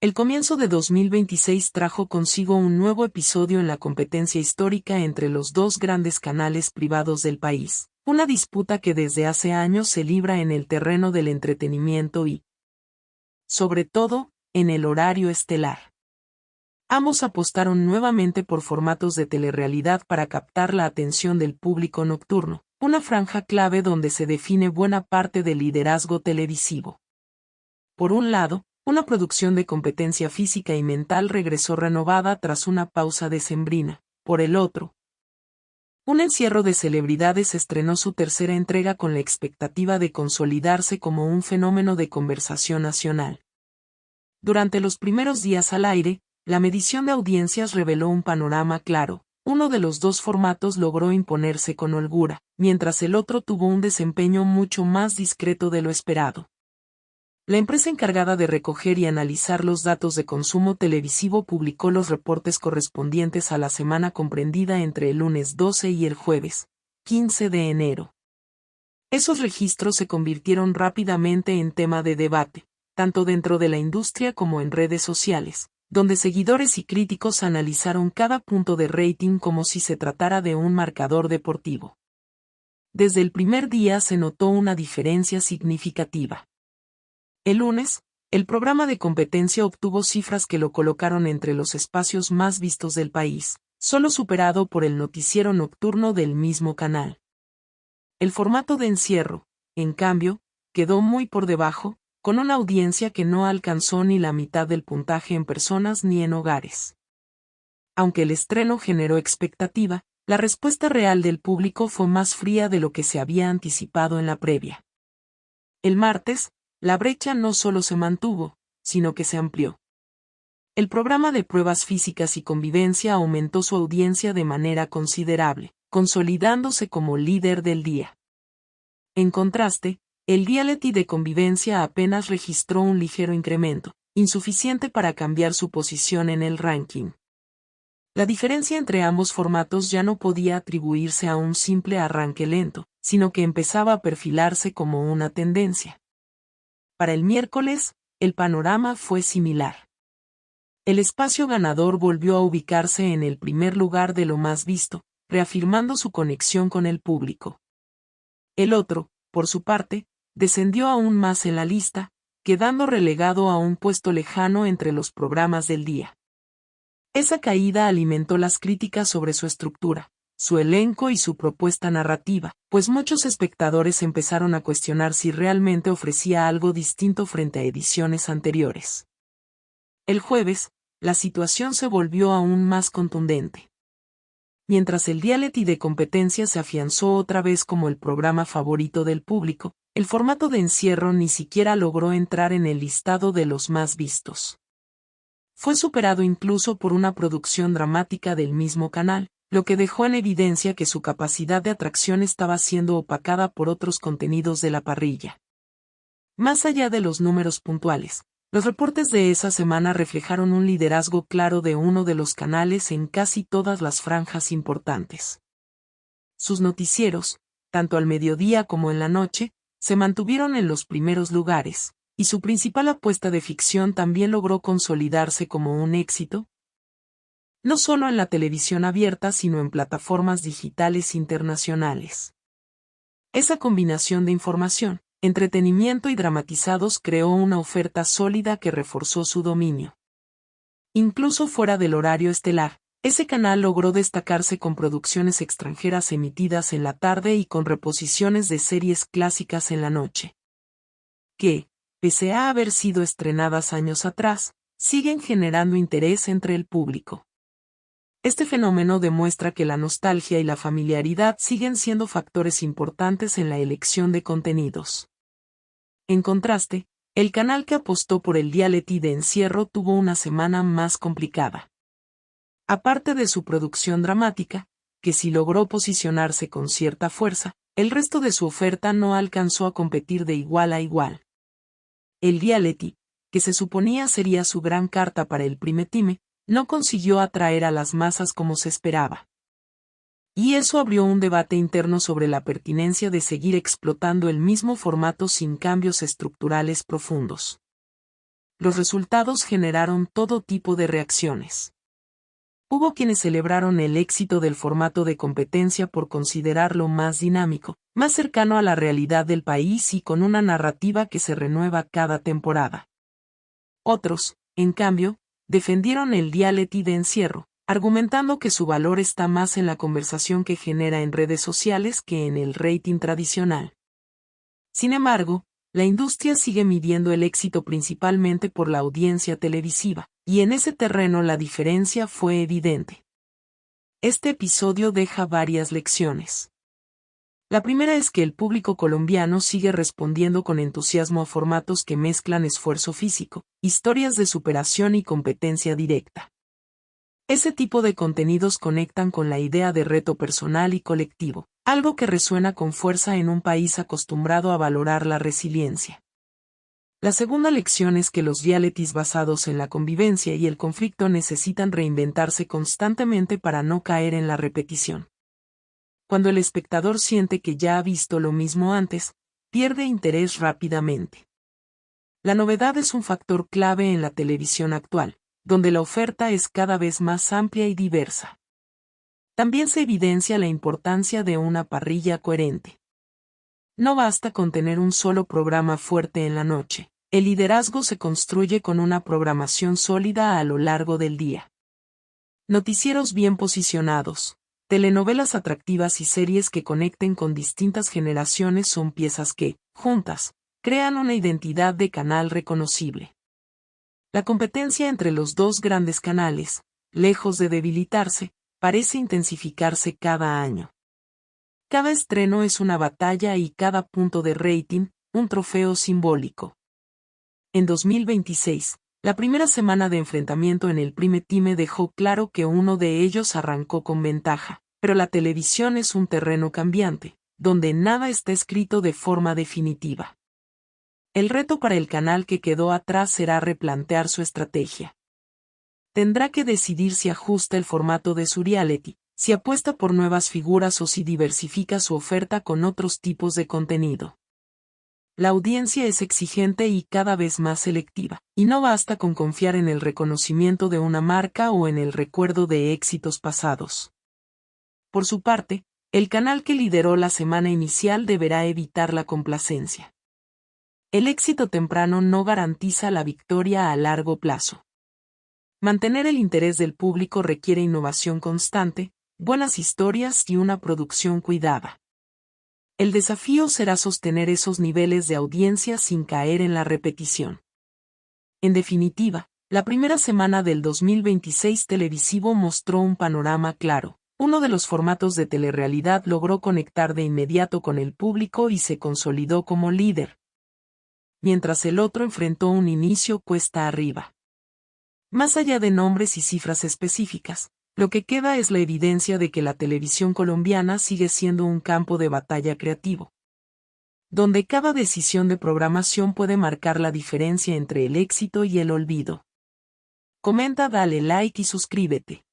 El comienzo de 2026 trajo consigo un nuevo episodio en la competencia histórica entre los dos grandes canales privados del país, una disputa que desde hace años se libra en el terreno del entretenimiento y, sobre todo, en el horario estelar. Ambos apostaron nuevamente por formatos de telerrealidad para captar la atención del público nocturno, una franja clave donde se define buena parte del liderazgo televisivo. Por un lado, una producción de competencia física y mental regresó renovada tras una pausa decembrina. Por el otro, un encierro de celebridades estrenó su tercera entrega con la expectativa de consolidarse como un fenómeno de conversación nacional. Durante los primeros días al aire, la medición de audiencias reveló un panorama claro. Uno de los dos formatos logró imponerse con holgura, mientras el otro tuvo un desempeño mucho más discreto de lo esperado. La empresa encargada de recoger y analizar los datos de consumo televisivo publicó los reportes correspondientes a la semana comprendida entre el lunes 12 y el jueves 15 de enero. Esos registros se convirtieron rápidamente en tema de debate, tanto dentro de la industria como en redes sociales, donde seguidores y críticos analizaron cada punto de rating como si se tratara de un marcador deportivo. Desde el primer día se notó una diferencia significativa. El lunes, el programa de competencia obtuvo cifras que lo colocaron entre los espacios más vistos del país, solo superado por el noticiero nocturno del mismo canal. El formato de encierro, en cambio, quedó muy por debajo, con una audiencia que no alcanzó ni la mitad del puntaje en personas ni en hogares. Aunque el estreno generó expectativa, la respuesta real del público fue más fría de lo que se había anticipado en la previa. El martes, la brecha no solo se mantuvo, sino que se amplió. El programa de pruebas físicas y convivencia aumentó su audiencia de manera considerable, consolidándose como líder del día. En contraste, el reality de convivencia apenas registró un ligero incremento, insuficiente para cambiar su posición en el ranking. La diferencia entre ambos formatos ya no podía atribuirse a un simple arranque lento, sino que empezaba a perfilarse como una tendencia. Para el miércoles, el panorama fue similar. El espacio ganador volvió a ubicarse en el primer lugar de lo más visto, reafirmando su conexión con el público. El otro, por su parte, descendió aún más en la lista, quedando relegado a un puesto lejano entre los programas del día. Esa caída alimentó las críticas sobre su estructura, su elenco y su propuesta narrativa, pues muchos espectadores empezaron a cuestionar si realmente ofrecía algo distinto frente a ediciones anteriores. El jueves, la situación se volvió aún más contundente. Mientras el reality de competencia se afianzó otra vez como el programa favorito del público, el formato de encierro ni siquiera logró entrar en el listado de los más vistos. Fue superado incluso por una producción dramática del mismo canal, lo que dejó en evidencia que su capacidad de atracción estaba siendo opacada por otros contenidos de la parrilla. Más allá de los números puntuales, los reportes de esa semana reflejaron un liderazgo claro de uno de los canales en casi todas las franjas importantes. Sus noticieros, tanto al mediodía como en la noche, se mantuvieron en los primeros lugares, y su principal apuesta de ficción también logró consolidarse como un éxito, no solo en la televisión abierta sino en plataformas digitales internacionales. Esa combinación de información, entretenimiento y dramatizados creó una oferta sólida que reforzó su dominio. Incluso fuera del horario estelar, ese canal logró destacarse con producciones extranjeras emitidas en la tarde y con reposiciones de series clásicas en la noche, que, pese a haber sido estrenadas años atrás, siguen generando interés entre el público. Este fenómeno demuestra que la nostalgia y la familiaridad siguen siendo factores importantes en la elección de contenidos. En contraste, el canal que apostó por el reality de encierro tuvo una semana más complicada. Aparte de su producción dramática, que sí logró posicionarse con cierta fuerza, el resto de su oferta no alcanzó a competir de igual a igual. El reality, que se suponía sería su gran carta para el prime time, no consiguió atraer a las masas como se esperaba. Y eso abrió un debate interno sobre la pertinencia de seguir explotando el mismo formato sin cambios estructurales profundos. los resultados generaron todo tipo de reacciones. Hubo quienes celebraron el éxito del formato de competencia por considerarlo más dinámico, más cercano a la realidad del país y con una narrativa que se renueva cada temporada. Otros, en cambio, defendieron el reality de encierro, argumentando que su valor está más en la conversación que genera en redes sociales que en el rating tradicional. Sin embargo, la industria sigue midiendo el éxito principalmente por la audiencia televisiva, y en ese terreno la diferencia fue evidente. Este episodio deja varias lecciones. La primera es que el público colombiano sigue respondiendo con entusiasmo a formatos que mezclan esfuerzo físico, historias de superación y competencia directa. Ese tipo de contenidos conectan con la idea de reto personal y colectivo, algo que resuena con fuerza en un país acostumbrado a valorar la resiliencia. La segunda lección es que los realities basados en la convivencia y el conflicto necesitan reinventarse constantemente para no caer en la repetición. Cuando el espectador siente que ya ha visto lo mismo antes, pierde interés rápidamente. La novedad es un factor clave en la televisión actual, donde la oferta es cada vez más amplia y diversa. También se evidencia la importancia de una parrilla coherente. No basta con tener un solo programa fuerte en la noche, el liderazgo se construye con una programación sólida a lo largo del día. Noticieros bien posicionados, telenovelas atractivas y series que conecten con distintas generaciones son piezas que, juntas, crean una identidad de canal reconocible. La competencia entre los dos grandes canales, lejos de debilitarse, parece intensificarse cada año. Cada estreno es una batalla y cada punto de rating, un trofeo simbólico. En 2026, la primera semana de enfrentamiento en el Prime Time dejó claro que uno de ellos arrancó con ventaja, pero la televisión es un terreno cambiante, donde nada está escrito de forma definitiva. El reto para el canal que quedó atrás será replantear su estrategia. Tendrá que decidir si ajusta el formato de su reality, si apuesta por nuevas figuras o si diversifica su oferta con otros tipos de contenido. La audiencia es exigente y cada vez más selectiva, y no basta con confiar en el reconocimiento de una marca o en el recuerdo de éxitos pasados. Por su parte, el canal que lideró la semana inicial deberá evitar la complacencia. El éxito temprano no garantiza la victoria a largo plazo. Mantener el interés del público requiere innovación constante, buenas historias y una producción cuidada. El desafío será sostener esos niveles de audiencia sin caer en la repetición. En definitiva, la primera semana del 2026 televisivo mostró un panorama claro. Uno de los formatos de telerrealidad logró conectar de inmediato con el público y se consolidó como líder, mientras el otro enfrentó un inicio cuesta arriba. Más allá de nombres y cifras específicas, lo que queda es la evidencia de que la televisión colombiana sigue siendo un campo de batalla creativo, donde cada decisión de programación puede marcar la diferencia entre el éxito y el olvido. Comenta, dale like y suscríbete.